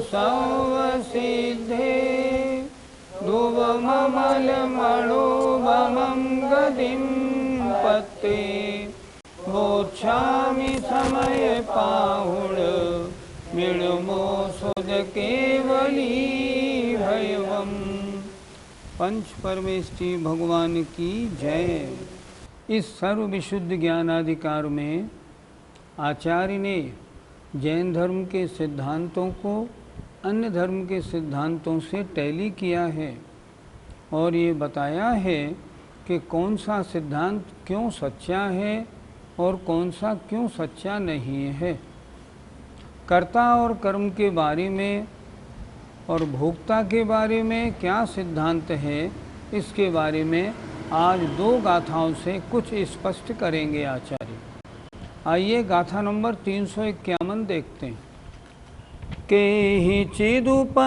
सर्वसिद्धे ध्रुवममलमणोभमं गतिं पत्ते मोक्षामि समय पाहुण मिणमो सुध केवली भयवम। पंच परमेष्टि भगवान की जय। इस सर्व विशुद्ध ज्ञानाधिकार में आचार्य ने जैन धर्म के सिद्धांतों को अन्य धर्म के सिद्धांतों से टैली किया है और ये बताया है कि कौन सा सिद्धांत क्यों सच्चा है और कौन सा क्यों सच्चा नहीं है। कर्ता और कर्म के बारे में और भोक्ता के बारे में क्या सिद्धांत है, इसके बारे में आज दो गाथाओं से कुछ स्पष्ट करेंगे आचार्य। आइए गाथा नंबर 351 देखते हैं। केहि चिदुपज्जयेहि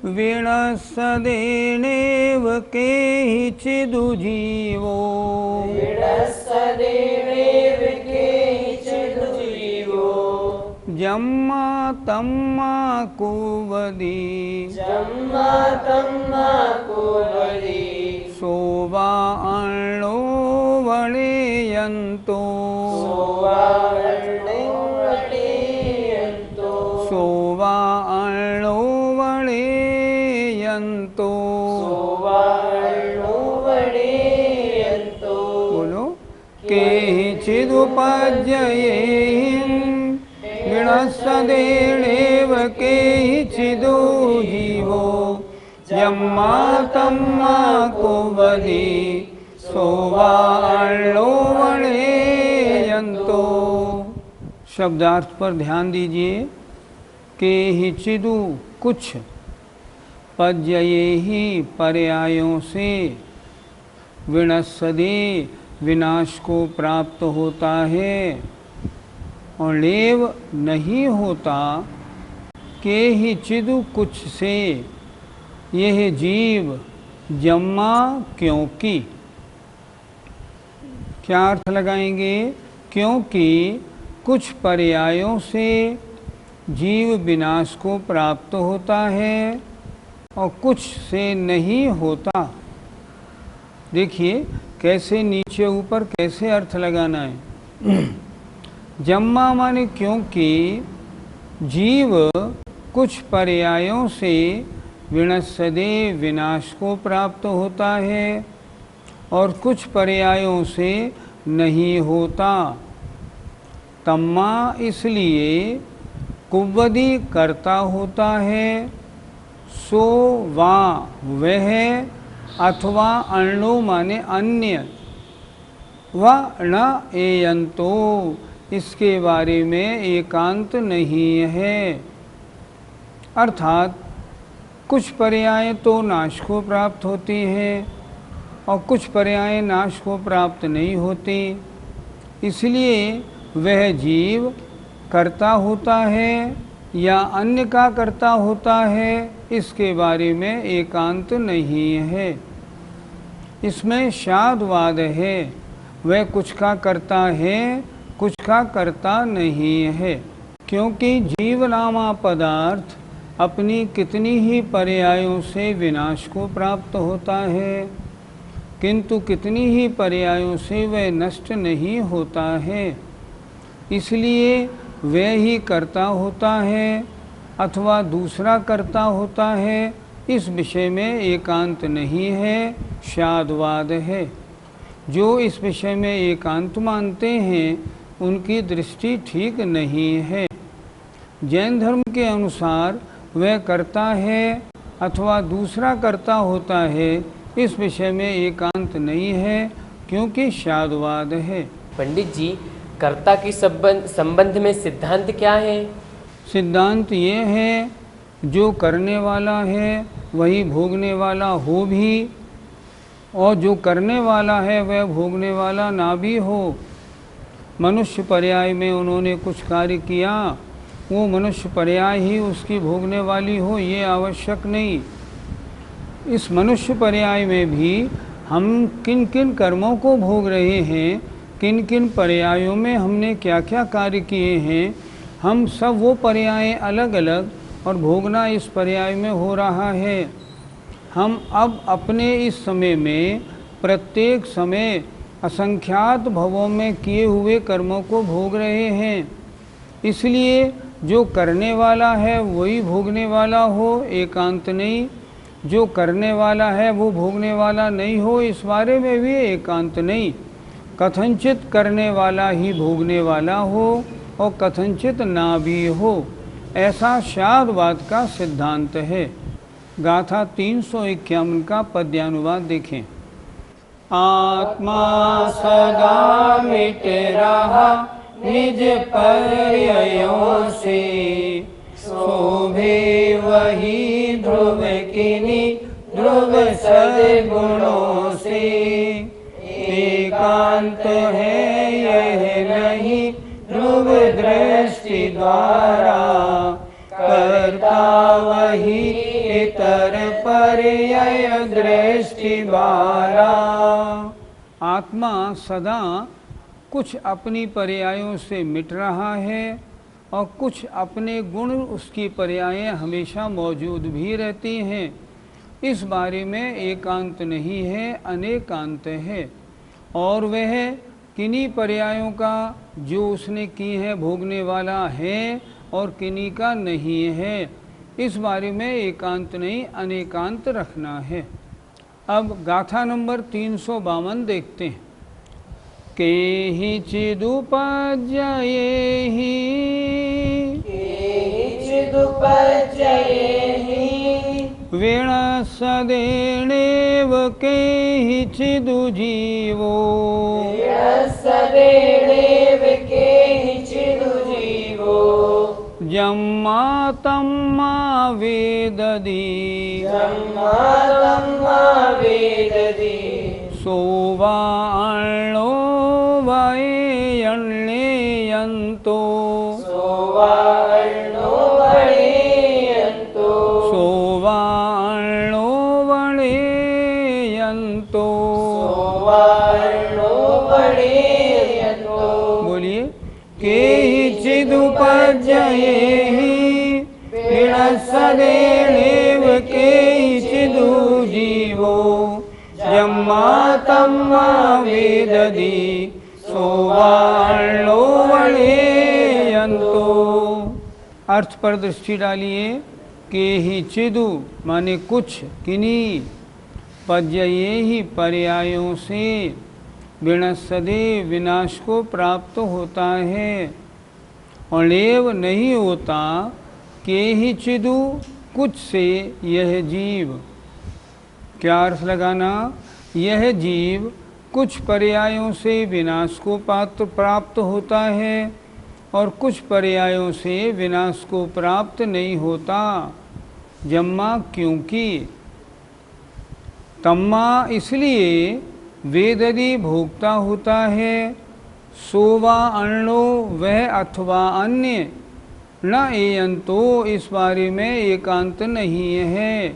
विणस्सदेनेव केहि चिदुजीवो जम्मा तम्मा कुवदी सोवा अण्णो वणेयन्तो सोवा अण्णो वणेयन्तो बोलो। केचिदुपज्जयेहि विणस्सदेनेव केचिदो जीवो जम्मा तम्मा कुवदी सोवा अण्णो वणेयन्तो। शब्दार्थ पर ध्यान दीजिए। केहिचिदु कुछ, पज्जयेहि पर्यायों से, विणस्सदे विनाश को प्राप्त होता है और लेव नहीं होता। केहिचिदु कुछ से यह जीव जम्मा क्योंकि, क्या अर्थ लगाएंगे? क्योंकि कुछ पर्यायों से जीव विनाश को प्राप्त होता है और कुछ से नहीं होता। देखिए कैसे नीचे ऊपर कैसे अर्थ लगाना है। जम्मा माने क्योंकि जीव कुछ पर्यायों से विनश्यदे विनाश को प्राप्त होता है और कुछ पर्यायों से नहीं होता। तम्मा इसलिए कुव्वदी करता होता है, सो वा वह, अथवा अण्णो माने अन्य, व न एयंतो इसके बारे में एकांत नहीं है। अर्थात कुछ पर्याय तो नाश को प्राप्त होती हैं और कुछ पर्याय नाश को प्राप्त नहीं होती। इसलिए वह जीव कर्ता होता है या अन्य का कर्ता होता है, इसके बारे में एकांत नहीं है। इसमें शादवाद है। वह कुछ का कर्ता है, कुछ का कर्ता नहीं है। क्योंकि जीवनामा पदार्थ अपनी कितनी ही पर्यायों से विनाश को प्राप्त होता है, किंतु कितनी ही पर्यायों से वह नष्ट नहीं होता है। इसलिए वह ही कर्ता होता है अथवा दूसरा कर्ता होता है, इस विषय में एकांत नहीं है, शादवाद है। जो इस विषय में एकांत मानते हैं उनकी दृष्टि ठीक नहीं है। जैन धर्म के अनुसार वह कर्ता है अथवा दूसरा कर्ता होता है, इस विषय में एकांत नहीं है क्योंकि शादवाद है। पंडित जी, कर्ता की संबंध में सिद्धांत क्या है? सिद्धांत ये है जो करने वाला है वही भोगने वाला हो भी, और जो करने वाला है वह भोगने वाला ना भी हो। मनुष्य पर्याय में उन्होंने कुछ कार्य किया, वो मनुष्य पर्याय ही उसकी भोगने वाली हो, ये आवश्यक नहीं। इस मनुष्य पर्याय में भी हम किन किन कर्मों को भोग रहे हैं किन किन पर्यायों में हमने क्या क्या कार्य किए हैं, हम सब वो पर्याय अलग अलग और भोगना इस पर्याय में हो रहा है। हम अब अपने इस समय में प्रत्येक समय असंख्यात भवों में किए हुए कर्मों को भोग रहे हैं। इसलिए जो करने वाला है वही भोगने वाला हो, एकांत नहीं। जो करने वाला है वो भोगने वाला नहीं हो, इस बारे में भी एकांत नहीं। कथनचित करने वाला ही भोगने वाला हो और कथनचित ना भी हो, ऐसा शादवाद का सिद्धांत है। गाथा 351 का पद्यानुवाद देखें। आत्मा सदा मिट रहा निज पर्यायों से, शोभे वही ध्रुव किन्हीं ध्रुव सद्गुणों से। एकांत है यह नहीं ध्रुव दृष्टि द्वारा, करता वही इतर पर्याय दृष्टि द्वारा। आत्मा सदा कुछ अपनी पर्यायों से मिट रहा है और कुछ अपने गुण उसकी पर्यायें हमेशा मौजूद भी रहती हैं। इस बारे में एकांत नहीं है, अनेकांत है। और वह किन्हीं पर्यायों का जो उसने की है भोगने वाला है और किन्हीं का नहीं है, इस बारे में एकांत नहीं, अनेकांत रखना है। अब गाथा नंबर 352 देखते हैं। केहि चिदुपजयेहि, वीण सदेणेव केहि चिदुजीवो, जम्मा तम्मा वेददी, सोवाणो वयण्यन्तो, सोवाणो वणयन्तो। बोलिए। केहि चिदुपजयेहि, वीण सदेणेव केहि चिदुजीवो, जम्मा तम्मा वेददी, सोवाणो वणयन्तो। अर्थ पर दृष्टि डालिए। केहि चिदु माने कुछ, किन्हीं, पजये ही पर्यायों से, विनश्यदे विनाश को प्राप्त होता है, अणेव नहीं होता, केहि चिदु कुछ से यह जीव। क्या अर्थ लगाना? यह जीव कुछ पर्यायों से विनाश को प्राप्त होता है और कुछ पर्यायों से विनाश को प्राप्त नहीं होता। जम्मा क्योंकि, तम्मा इसलिए, वेददी भोगता होता है, सोवा अन्नो वह अथवा अन्य, न एयंतो इस बारे में एकांत नहीं है।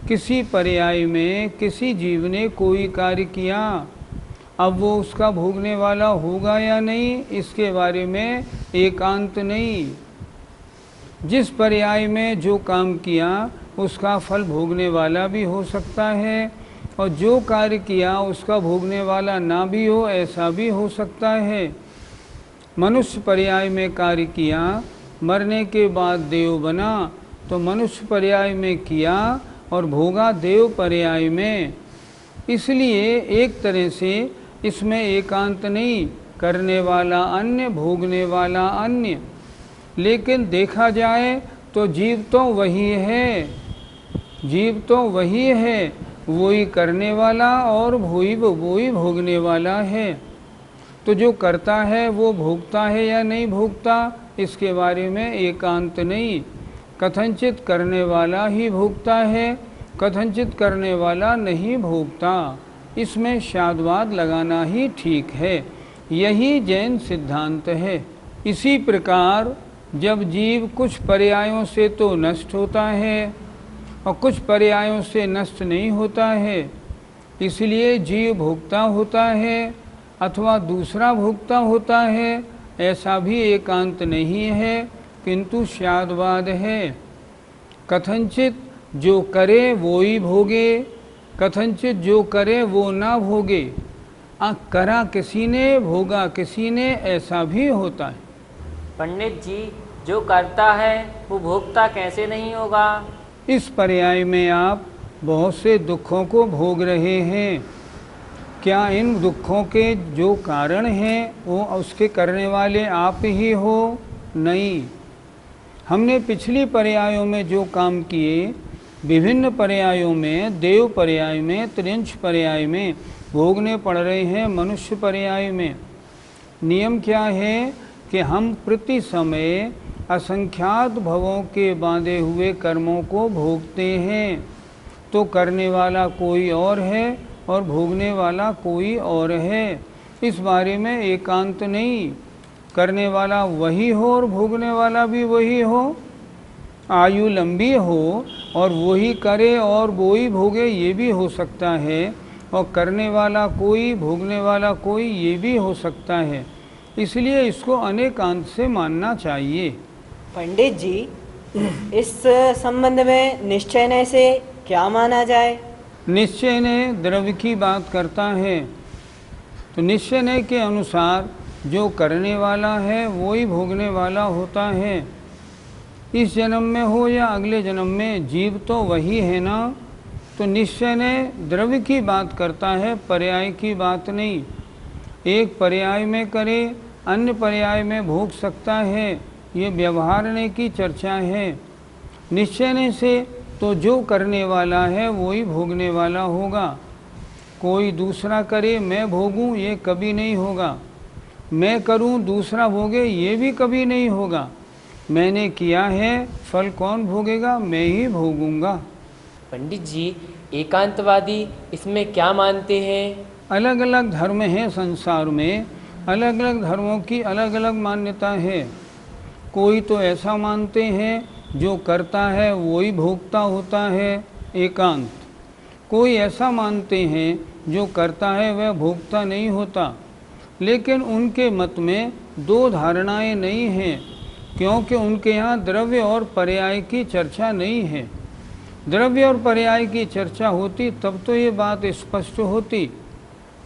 किसी पर्याय में किसी जीव ने कोई कार्य किया, अब वो उसका भोगने वाला होगा या नहीं, इसके बारे में एकांत नहीं। जिस पर्याय में जो काम किया उसका फल भोगने वाला भी हो सकता है और जो कार्य किया उसका भोगने वाला ना भी हो, ऐसा भी हो सकता है। मनुष्य पर्याय में कार्य किया, मरने के बाद देव बना, तो मनुष्य पर्याय में किया और भोगा देव पर्याय में। इसलिए एक तरह से इसमें एकांत नहीं, करने वाला अन्य, भोगने वाला अन्य। लेकिन देखा जाए तो जीव तो वही है, जीव तो वही है, वही करने वाला और वही भोगने वाला है। तो जो करता है वो भोगता है या नहीं भोगता, इसके बारे में एकांत नहीं। कथनचित करने वाला ही भोगता है, कथनचित करने वाला नहीं भोगता। इसमें शादवाद लगाना ही ठीक है, यही जैन सिद्धांत है। इसी प्रकार जब जीव कुछ पर्यायों से तो नष्ट होता है और कुछ पर्यायों से नष्ट नहीं होता है, इसलिए जीव भोगता होता है। अथवा दूसरा भोगता होता है, ऐसा भी एकांत नहीं है, किंतु स्यादवाद है। कथनचित जो करे वो ही भोगे, कथनचित जो करे वो ना भोगे। करा किसी ने, भोगा किसी ने, ऐसा भी होता है। पंडित जी, जो करता है वो भोगता कैसे नहीं होगा? इस पर्याय में आप बहुत से दुखों को भोग रहे हैं। क्या इन दुखों के जो कारण हैं वो उसके करने वाले आप ही हो? नहीं। हमने पिछली पर्यायों में जो काम किए, विभिन्न पर्यायों में, देव पर्याय में, त्रिंश पर्याय में भोगने पड़ रहे हैं, मनुष्य पर्याय में। नियम क्या है कि हम प्रति समय असंख्यात भवों के बांधे हुए कर्मों को भोगते हैं। तो करने वाला कोई और है और भोगने वाला कोई और है। इस बारे में एकांत नहीं, करने वाला वही हो और भोगने वाला भी वही हो। आयु लंबी हो और वही करे और वो ही भोगे, ये भी हो सकता है। और करने वाला कोई, भोगने वाला कोई, ये भी हो सकता है। इसलिए इसको अनेकांत से मानना चाहिए। पंडित जी, इस संबंध में निश्चय से क्या माना जाए? निश्चय ने द्रव्य की बात करता है, तो निश्चय के अनुसार जो करने वाला है वो ही भोगने वाला होता है। इस जन्म में हो या अगले जन्म में, जीव तो वही है ना। तो निश्चय ने द्रव्य की बात करता है, पर्याय की बात नहीं। एक पर्याय में करे, अन्य पर्याय में भोग सकता है, ये व्यवहारने की चर्चा है। निश्चय से तो जो करने वाला है वो ही भोगने वाला होगा। कोई दूसरा करे मैं भोगूं, ये कभी नहीं होगा। मैं करूं दूसरा भोगे, ये भी कभी नहीं होगा। मैंने किया है, फल कौन भोगेगा? मैं ही भोगूंगा। पंडित जी, एकांतवादी इसमें क्या मानते हैं? अलग अलग धर्म हैं संसार में, अलग अलग धर्मों की अलग अलग मान्यता है। कोई तो ऐसा मानते हैं जो करता है वो ही भोगता होता है, एकांत। कोई ऐसा मानते हैं जो करता है वह भोगता नहीं होता। लेकिन उनके मत में दो धारणाएं नहीं हैं, क्योंकि उनके यहाँ द्रव्य और पर्याय की चर्चा नहीं है। द्रव्य और पर्याय की चर्चा होती तब तो ये बात स्पष्ट होती।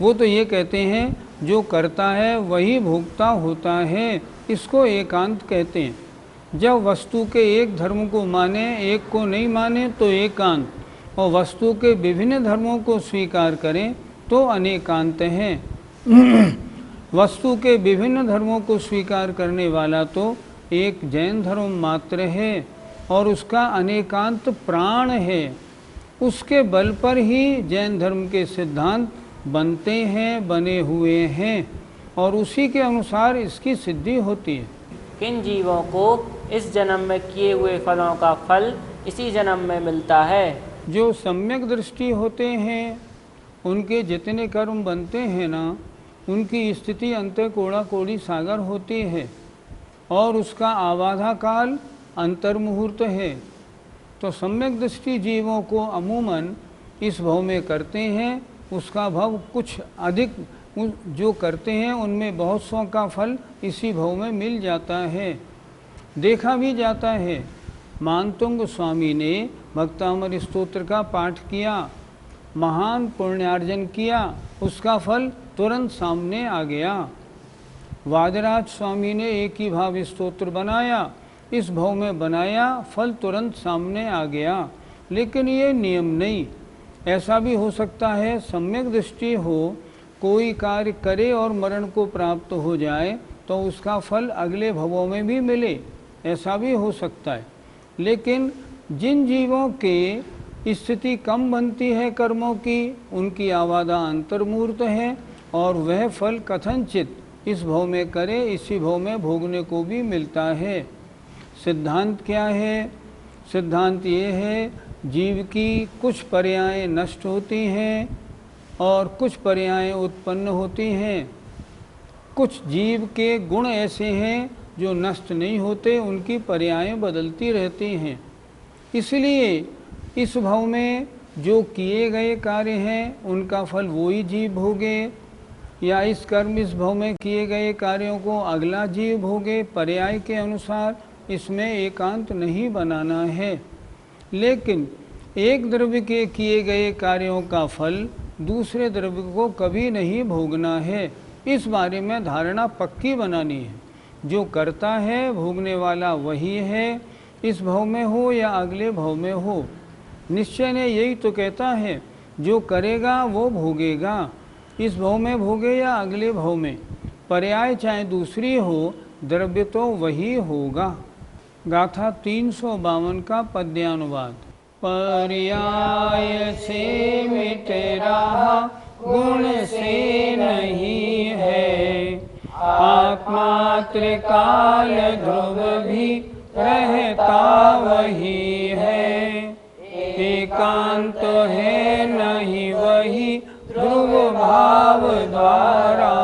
वो तो ये कहते हैं जो करता है वही भोगता होता है, इसको एकांत कहते हैं। जब वस्तु के एक धर्म को माने, एक को नहीं माने तो एकांत, और वस्तु के विभिन्न धर्मों को स्वीकार करें तो अनेकांत है। वस्तु के विभिन्न धर्मों को स्वीकार करने वाला तो एक जैन धर्म मात्र है, और उसका अनेकांत प्राण है। उसके बल पर ही जैन धर्म के सिद्धांत बनते हैं, बने हुए हैं, और उसी के अनुसार इसकी सिद्धि होती है। किन जीवों को इस जन्म में किए हुए फलों का फल इसी जन्म में मिलता है? जो सम्यक दृष्टि होते हैं, उनके जितने कर्म बनते हैं ना, उनकी स्थिति अंत कोड़ा कोड़ी सागर होती है, और उसका आवाधा काल अंतर्मुहूर्त है। तो सम्यक दृष्टि जीवों को अमूमन इस भव में करते हैं, उसका भव कुछ अधिक जो करते हैं उनमें बहुत सौ का फल इसी भव में मिल जाता है। देखा भी जाता है। मानतुंग स्वामी ने भक्तामर स्तोत्र का पाठ किया, महान पुण्यार्जन किया, उसका फल तुरंत सामने आ गया। वादराज स्वामी ने एक ही भाव स्तोत्र बनाया, इस भव में बनाया, फल तुरंत सामने आ गया। लेकिन ये नियम नहीं। ऐसा भी हो सकता है सम्यक दृष्टि हो, कोई कार्य करे और मरण को प्राप्त हो जाए तो उसका फल अगले भवों में भी मिले, ऐसा भी हो सकता है। लेकिन जिन जीवों के स्थिति कम बनती है कर्मों की, उनकी आवादा अंतर्मूर्त है, और वह फल कथनचित इस भव में करे इसी भव में भोगने को भी मिलता है। सिद्धांत क्या है? सिद्धांत ये है, जीव की कुछ पर्यायें नष्ट होती हैं और कुछ पर्यायें उत्पन्न होती हैं। कुछ जीव के गुण ऐसे हैं जो नष्ट नहीं होते, उनकी पर्यायें बदलती रहती हैं। इसलिए इस भव में जो किए गए कार्य हैं उनका फल वो ही जीव भोगे, या इस कर्म इस भव में किए गए कार्यों को अगला जीव भोगे, पर्याय के अनुसार इसमें एकांत नहीं बनाना है। लेकिन एक द्रव्य के किए गए कार्यों का फल दूसरे द्रव्य को कभी नहीं भोगना है, इस बारे में धारणा पक्की बनानी है। जो करता है भोगने वाला वही है, इस भव में हो या अगले भव में हो। निश्चय ने यही तो कहता है, जो करेगा वो भोगेगा, इस भव में भोगे या अगले भव में। पर्याय चाहे दूसरी हो, द्रव्य तो वही होगा। गाथा 352 का पद्यानुवाद। पर्याय से मिट रहा गुण से नहीं है, आत्मा त्रिकाल ध्रुव भी रहता वही है। एकांत है नहीं वही ध्रुव भाव द्वारा,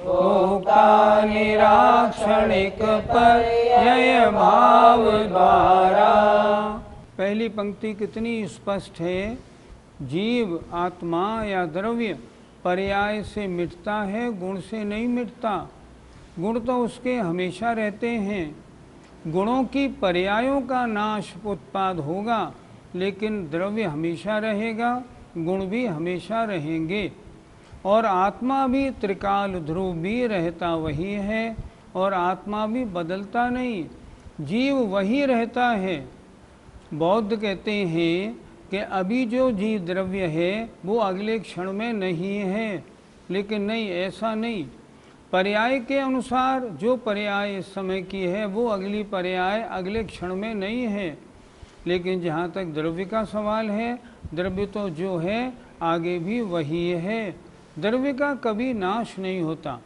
भोक्ता निराक्षणिक पर्यय भाव द्वारा। पहली पंक्ति कितनी स्पष्ट है। जीव आत्मा या द्रव्य पर्याय से मिटता है, गुण से नहीं मिटता। गुण तो उसके हमेशा रहते हैं। गुणों की पर्यायों का नाश उत्पाद होगा, लेकिन द्रव्य हमेशा रहेगा, गुण भी हमेशा रहेंगे। और आत्मा भी त्रिकाल ध्रुव भी रहता वही है, और आत्मा भी बदलता नहीं, जीव वही रहता है। बौद्ध कहते हैं कि अभी जो जीव द्रव्य है वो अगले क्षण में नहीं है, लेकिन नहीं, ऐसा नहीं। पर्याय के अनुसार जो पर्याय इस समय की है वो अगली पर्याय अगले क्षण में नहीं है। लेकिन जहाँ तक द्रव्य का सवाल है, द्रव्य तो जो है आगे भी वही है, द्रव्य का कभी नाश नहीं होता।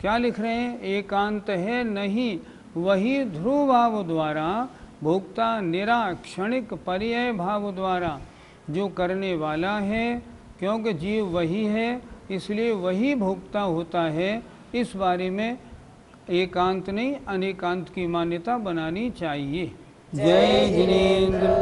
क्या लिख रहे हैं? एकांत है नहीं वही ध्रुव भाव द्वारा, भोक्ता निराक्षणिक पर्याय भाव द्वारा। जो करने वाला है, क्योंकि जीव वही है इसलिए वही भोक्ता होता है। इस बारे में एकांत नहीं अनेकांत की मान्यता बनानी चाहिए। जय जिनेन्द्र।